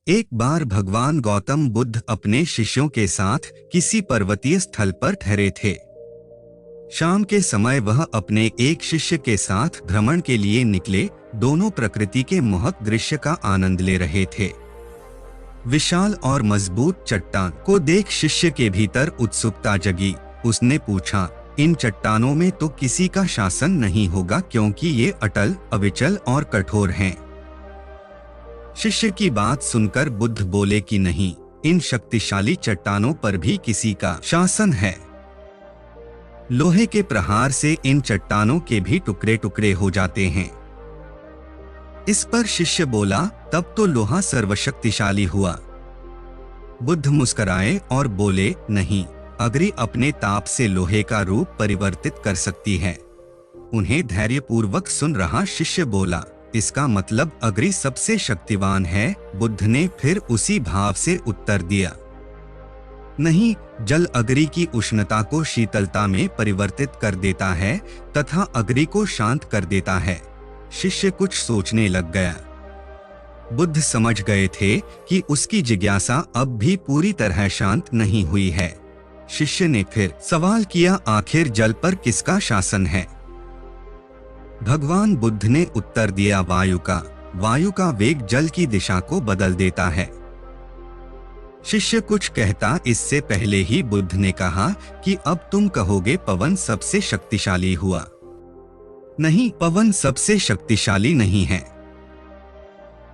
एक बार भगवान गौतम बुद्ध अपने शिष्यों के साथ किसी पर्वतीय स्थल पर ठहरे थे। शाम के समय वह अपने एक शिष्य के साथ भ्रमण के लिए निकले। दोनों प्रकृति के मोहक दृश्य का आनंद ले रहे थे। विशाल और मजबूत चट्टान को देख शिष्य के भीतर उत्सुकता जगी। उसने पूछा, इन चट्टानों में तो किसी का शासन नहीं होगा क्योंकि ये अटल, अविचल और कठोर हैं। शिष्य की बात सुनकर बुद्ध बोले कि नहीं, इन शक्तिशाली चट्टानों पर भी किसी का शासन है। लोहे के प्रहार से इन चट्टानों के भी टुकड़े टुकड़े हो जाते हैं। इस पर शिष्य बोला, तब तो लोहा सर्वशक्तिशाली हुआ। बुद्ध मुस्कुराए और बोले, नहीं, अग्नि अपने ताप से लोहे का रूप परिवर्तित कर सकती है। उन्हें धैर्यपूर्वक सुन रहा शिष्य बोला, इसका मतलब अग्नि सबसे शक्तिवान है। बुद्ध ने फिर उसी भाव से उत्तर दिया, नहीं, जल अग्नि की उष्णता को शीतलता में परिवर्तित कर देता है तथा अग्नि को शांत कर देता है। शिष्य कुछ सोचने लग गया। बुद्ध समझ गए थे कि उसकी जिज्ञासा अब भी पूरी तरह शांत नहीं हुई है। शिष्य ने फिर सवाल किया, आखिर जल पर किसका शासन है? भगवान बुद्ध ने उत्तर दिया, वायु का। वायु का वेग जल की दिशा को बदल देता है। शिष्य कुछ कहता इससे पहले ही बुद्ध ने कहा कि अब तुम कहोगे पवन सबसे शक्तिशाली हुआ। नहीं, पवन सबसे शक्तिशाली नहीं है।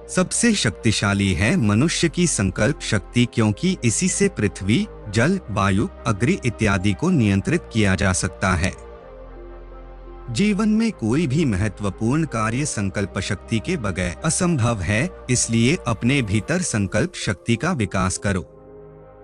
सबसे शक्तिशाली है मनुष्य की संकल्प शक्ति, क्योंकि इसी से पृथ्वी, जल, वायु, अग्नि इत्यादि को नियंत्रित किया जा सकता है। जीवन में कोई भी महत्वपूर्ण कार्य संकल्प शक्ति के बगैर असंभव है, इसलिए अपने भीतर संकल्प शक्ति का विकास करो।